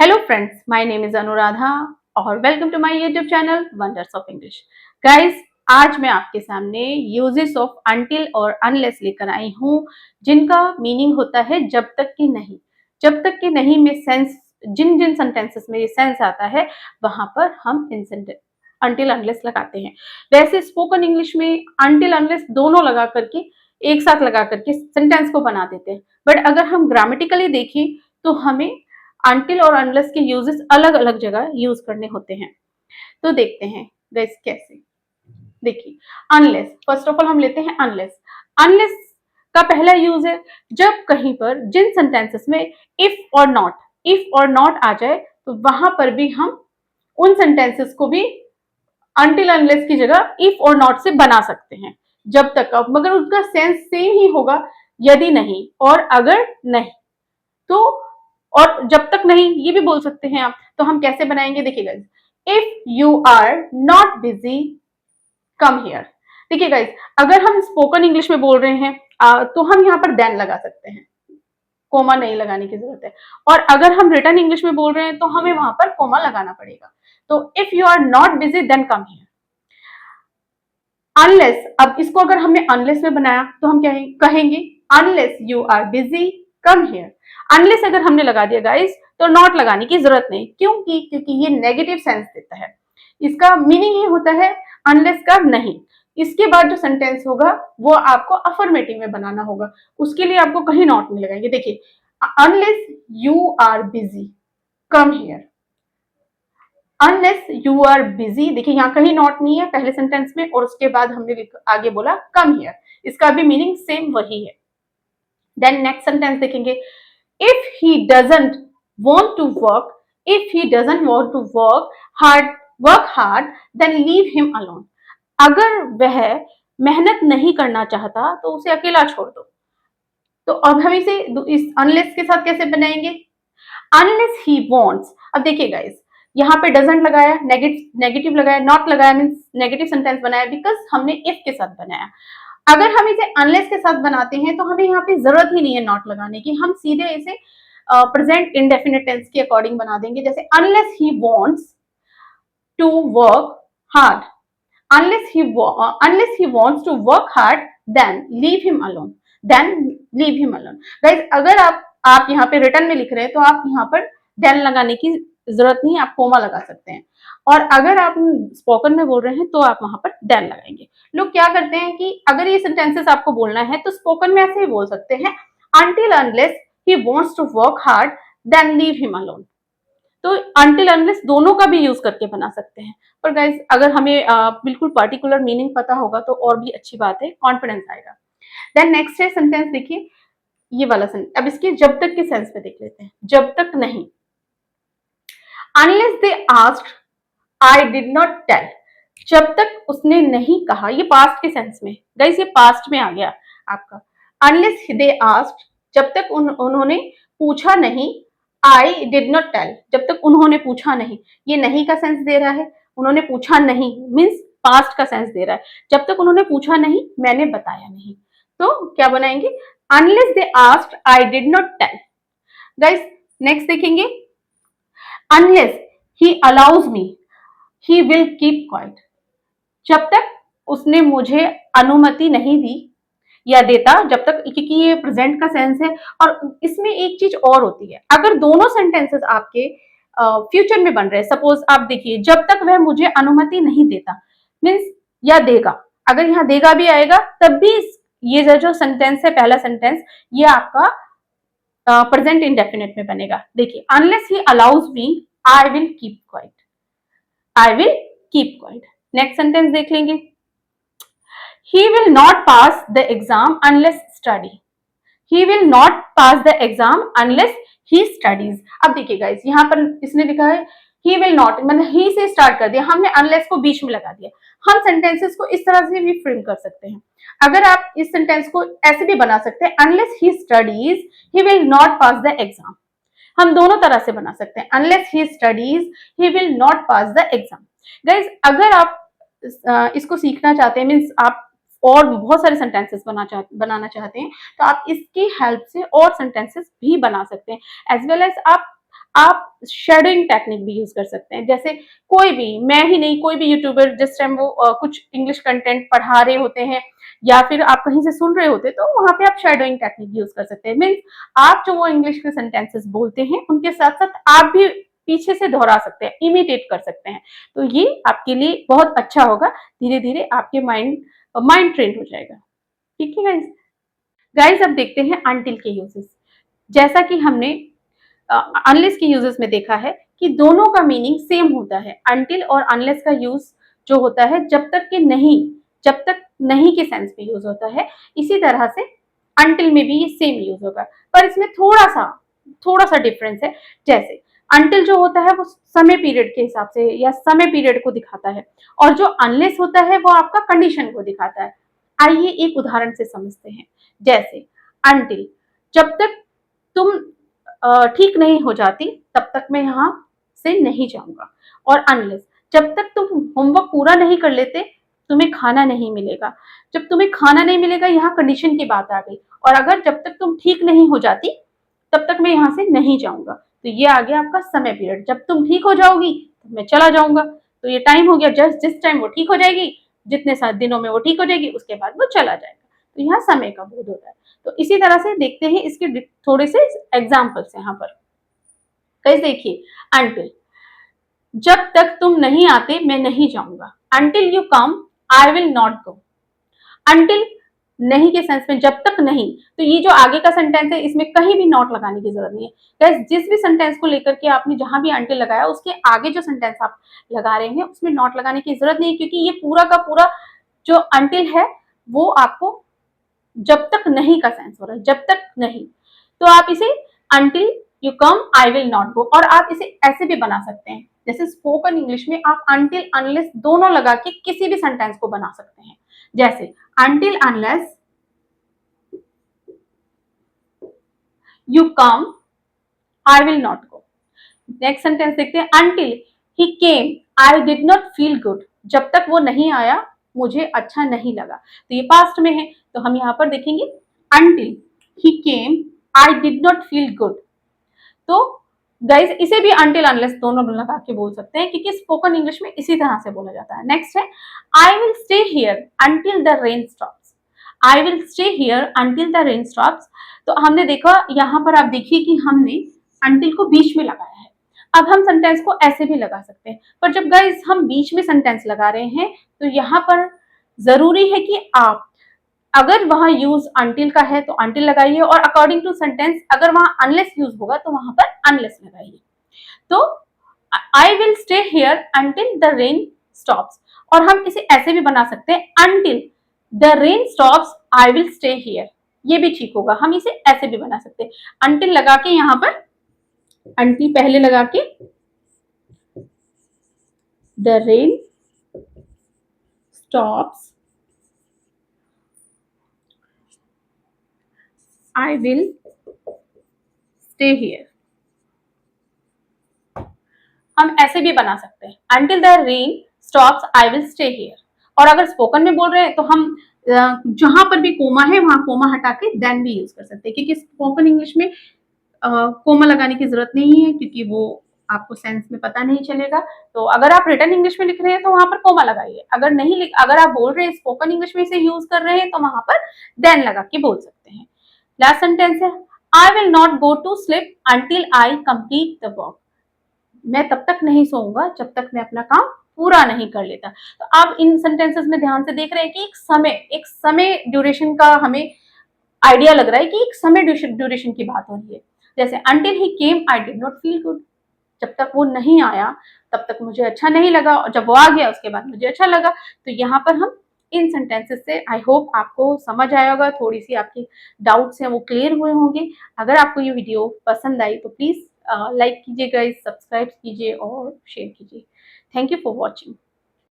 Hello friends, my name is Anuradha और welcome to my YouTube channel wonders of English. Guys, आज मैं आपके सामने यूजेस ऑफ अनटिल और अनलेस लेकर आई हूँ, जिनका मीनिंग होता है जब तक कि नहीं। जब तक कि नहीं में सेंस, जिन जिन सेंटेंसेस में ये सेंस आता है वहां पर हम इन अनटिल अनलेस लगाते हैं। वैसे स्पोकन इंग्लिश में अनटिल अनलेस दोनों लगा करके, एक साथ लगा करके सेंटेंस को बना देते हैं। बट अगर हम ग्रामेटिकली देखें तो हमें अनटिल और अनलेस के यूजेस अलग अलग जगह यूज करने होते हैं। तो देखते हैं गाइस कैसे। देखिए, अनलेस, फर्स्ट ऑफ ऑल हम लेते हैं अनलेस। अनलेस का पहला यूज है जब कहीं पर जिन सेंटेंसेस में इफ और नॉट आ जाए तो वहां पर भी हम उन सेंटेंसेस को भी अनटिल अनलेस की जगह इफ और नॉट से बना सकते हैं। जब तक का, मगर उसका सेंस सेम ही होगा यदि नहीं और अगर नहीं तो। और जब तक नहीं ये भी बोल सकते हैं आप, तो हम कैसे बनाएंगे? देखिए guys, if you are not busy come here. देखिए गाइस, अगर हम स्पोकन इंग्लिश में बोल रहे हैं तो हम यहाँ पर देन लगा सकते हैं, कोमा नहीं लगाने की जरूरत है। और अगर हम रिटर्न इंग्लिश में बोल रहे हैं तो हमें वहां पर कोमा लगाना पड़ेगा। तो if you are not busy then come here. Unless, अब इसको अगर हमने अनलेस में बनाया तो हम क्या कहेंगे? Unless you are busy come here. Unless अगर हमने लगा दिया गाइस तो नॉट लगाने की जरूरत नहीं। क्योंकि ये नेगेटिव सेंस देता है। इसका मीनिंग ये होता है अनलेस का नहीं। इसके बाद जो सेंटेंस होगा वो आपको अफर्मेटिव में बनाना होगा। उसके लिए आपको कहीं नॉट नहीं लगाएंगे। देखिए, unless you are busy come here. Unless you are busy, देखिए यहाँ कहीं नॉट नहीं है पहले सेंटेंस में, और उसके बाद हमने आगे बोला कम हियर। इसका भी मीनिंग सेम वही है। देन नेक्स्ट सेंटेंस देखेंगे, if he doesn't want to work, if he doesn't want to work hard then leave him alone. अगर वह मेहनत नहीं करना चाहता तो उसे अकेला छोड़ दो। तो अब हम इसे इस अनलेस के साथ कैसे बनाएंगे? Unless he wants. अब देखिए गाइस, यहाँ पे डजंट लगाया, नेगेटिव लगाया, नॉट लगाया, मींस नेगेटिव सेंटेंस बनाया बिकॉज हमने इफ के साथ बनाया। अगर हम इसे अनलेस के साथ बनाते हैं तो हमें यहाँ पे जरूरत ही नहीं है नॉट लगाने की। हम सीधे इसे प्रेजेंट इंडेफिनिट टेंस के अकॉर्डिंग बना देंगे। जैसे unless he wants to work hard, unless he wants to work hard then leave him alone, guys, अगर आप यहाँ पे रिटर्न में लिख रहे हैं तो आप यहाँ पर देन लगाने की जरूरत नहीं, आप कोमा लगा सकते हैं। और अगर आप स्पोकन में बोल रहे हैं तो आप वहां पर देन लगाएंगे। लोग क्या करते हैं कि अगर ये सेंटेंसेस आपको बोलना है तो स्पोकन में ऐसे ही बोल सकते हैं, until unless he wants to work hard then leave him alone। तो अनटिल अनलेस दोनों का भी यूज करके बना सकते हैं। पर गाइस, अगर हमें बिल्कुल पर्टिकुलर मीनिंग पता होगा तो और भी अच्छी बात है, कॉन्फिडेंस आएगा। देन नेक्स्ट है सेंटेंस, देखिए ये वाला सेंटेंस। अब इसके जब तक के सेंस में देख लेते हैं। जब तक नहीं, unless they asked I did not tell. जब तक उसने नहीं कहा, ये पास्ट के सेंस में गाइस, ये पास्ट में आ गया आपका। अनलेस दे आस्क्ड, जब तक उन्होंने पूछा नहीं, आई डिड नॉट टेल, जब तक उन्होंने पूछा नहीं। ये नहीं का सेंस दे रहा है, उन्होंने पूछा नहीं मीन्स पास्ट का सेंस दे रहा है। जब तक उन्होंने पूछा नहीं, मैंने बताया नहीं। तो क्या बनाएंगे? Unless they asked I did not tell. Guys, next देखेंगे, unless he allows me he will keep quiet. जब तक उसने मुझे अनुमति नहीं दी या देता, जब तक, क्योंकि ये प्रेजेंट का सेंस है। और इसमें एक चीज और होती है, अगर दोनों सेंटेंसेस आपके फ्यूचर में बन रहे हैं, सपोज आप देखिए, जब तक वह मुझे अनुमति नहीं देता मीन्स या देगा, अगर यहाँ देगा भी आएगा तब भी ये जो सेंटेंस है, पहला सेंटेंस, ये आपका प्रेजेंट इंडेफिनिट में बनेगा। देखिए, unless he allows me I will keep quite, I will keep quite. Next sentence देख लेंगे, he will not pass the exam unless study, he will not pass the exam unless he studies। अब देखिए guys, यहाँ पर इसने लिखा है he will not, मतलब he से स्टार्ट कर दिया, हमने unless को बीच में लगा दिया। हम सेंटेंसेस को इस तरह से भी फ्रेम कर सकते हैं। अगर आप इस सेंटेंस को ऐसे भी बना सकते हैं, unless he studies he will not pass the exam। हम दोनों तरह से बना सकते हैं, unless he studies he will not pass the exam। Guys, अगर आप इसको सीखना चाहते हैं, मीन्स आप और बहुत सारे सेंटेंसेस बनाना चाहते हैं तो आप इसकी हेल्प से और सेंटेंसेस भी बना सकते हैं। एज वेल एज आप शेडोइंग टेक्निक भी यूज कर सकते हैं। जैसे कोई भी, मैं ही नहीं, कोई भी यूट्यूबर जिस टाइम वो कुछ इंग्लिश कंटेंट पढ़ा रहे होते हैं या फिर आप कहीं से सुन रहे होते हैं, तो वहां पे आप शेडोइंग टेक्निक यूज कर सकते हैं। मीन्स आप जो वो इंग्लिश के सेंटेंसेस बोलते हैं उनके साथ साथ आप भी पीछे से दोहरा सकते हैं, इमिटेट कर सकते हैं। तो ये आपके लिए बहुत अच्छा होगा, धीरे धीरे आपके माइंड ट्रेन हो जाएगा। ठीक है गाइज। गाइज अब देखते हैं अनटिल के यूजेस। जैसा कि हमने अनलेस के यूजेस में देखा है कि दोनों का मीनिंग सेम होता है। अनटिल और अनलेस का यूज जो होता है जब तक कि नहीं, जब तक नहीं के सेंस में यूज होता है, इसी तरह से अनटिल में भी ये सेम यूज होगा, पर इसमें थोड़ा सा डिफरेंस है। जैसे अनटिल जो होता है वो समय पीरियड के हिसाब से या समय पीरियड को दिखाता है, और जो अनलेस होता है वो आपका कंडीशन को दिखाता है। आइए एक उदाहरण से समझते हैं। जैसे अनटिल, जब तक तुम ठीक नहीं हो जाती तब तक मैं यहाँ से नहीं जाऊंगा। और अनलेस, जब तक तुम होमवर्क पूरा नहीं कर लेते तुम्हें खाना नहीं मिलेगा। जब तुम्हें खाना नहीं मिलेगा, यहाँ कंडीशन की बात आ गई। और अगर जब तक तुम ठीक नहीं हो जाती तब तक मैं यहाँ से नहीं जाऊंगा, तो ये आ गया आपका समय पीरियड। जब तुम ठीक हो जाओगी तो मैं चला जाऊंगा, तो ये टाइम हो गया। जस्ट जिस टाइम वो ठीक हो जाएगी, जितने सात दिनों में वो ठीक हो जाएगी, उसके बाद वो चला जाएगा। तो यहाँ समय का बोध होता है। तो इसी तरह से देखते हैं इसके थोड़े से एग्जाम्पल्स यहाँ पर। कैसे देखिए, अनटिल, जब तक तुम नहीं आते मैं नहीं जाऊंगा। Until you come I will not go. Until नहीं के सेंस में, जब तक नहीं, तो ये जो आगे का सेंटेंस है इसमें कहीं भी नॉट लगाने की जरूरत नहीं है। गाइस जिस भी सेंटेंस को लेकर के आपने जहां भी अनटिल लगाया उसके आगे जो सेंटेंस आप लगा रहे हैं उसमें नॉट लगाने की जरूरत नहीं है, क्योंकि ये पूरा का पूरा जो अनटिल है वो आपको जब तक नहीं का सेंस हो रहा है, जब तक नहीं। तो आप इसे until you come I will not गो, और आप इसे ऐसे भी बना सकते हैं। जैसे स्पोकन इंग्लिश में आप अनटिल अनलेस दोनों लगा के किसी भी सेंटेंस को बना सकते हैं। जैसे until unless you come I will not go. Next sentence देखते हैं, until he came I did not feel good. जब तक वो नहीं आया मुझे अच्छा नहीं लगा। तो ये पास्ट में है, तो हम यहाँ पर देखेंगे until he came I did not feel good. तो गाइस इसे भी अनटिल अनलेस दोनों लगा के बोल सकते हैं, क्योंकि स्पोकन इंग्लिश में इसी तरह से बोला जाता है। नेक्स्ट है, I will stay here until the rain stops. I will stay here until the rain stops. तो हमने देखा यहाँ पर, आप देखिए कि हमने अनटिल को बीच में लगाया है। अब हम सेंटेंस को ऐसे भी लगा सकते हैं, पर जब गाइस हम बीच में सेंटेंस लगा रहे हैं तो यहाँ पर जरूरी है कि आप, अगर वहां यूज अनटिल का है तो अनटिल लगाइए, और अकॉर्डिंग टू सेंटेंस अगर वहां अनलेस यूज होगा तो वहां पर अनलेस लगाइए। तो I will stay here until the rain stops, और हम इसे ऐसे भी बना सकते हैं, until the rain stops I will stay here. ये भी ठीक होगा, हम इसे ऐसे भी बना सकते हैं, अनटिल लगा के यहाँ पर अनटिल पहले लगा के the rain stops I will stay here। हम ऐसे भी बना सकते हैं, until the rain stops I will stay here। और अगर स्पोकन में बोल रहे हैं तो हम जहां पर भी कोमा है वहां कोमा हटा के देन भी यूज कर सकते हैं, क्योंकि स्पोकन इंग्लिश में कोमा लगाने की जरूरत नहीं है, क्योंकि वो आपको सेंस में पता नहीं चलेगा। तो अगर आप रिटन इंग्लिश में लिख रहे हैं तो वहां पर कोमा लगाइए, अगर नहीं अगर आप बोल रहे हैं स्पोकन इंग्लिश में इसे यूज कर रहे हैं तो वहां पर देन लगा के बोल सकते हैं। लास्ट सेंटेंस है, I will not go to sleep until I complete the work. मैं तब तक नहीं सोऊंगा जब तक मैं अपना काम पूरा नहीं कर लेता। तो आप इन सेंटेंसेस में ध्यान से देख रहे हैं कि एक समय ड्यूरेशन का हमें आइडिया लग रहा है कि एक समय ड्यूरेशन की बात हो रही है। जैसे until he came I did not feel good. जब तक वो नहीं आया तब तक मुझे अच्छा नहीं लगा, और जब वो आ गया उसके बाद मुझे अच्छा लगा। तो यहाँ पर हम इन सेंटेंसेस से आई होप आपको समझ आया होगा, थोड़ी सी आपकी डाउट्स हैं वो क्लियर हुए होंगे। अगर आपको ये वीडियो पसंद आई तो प्लीज लाइक कीजिएगा, सब्सक्राइब कीजिए और शेयर कीजिए। Thank you for watching.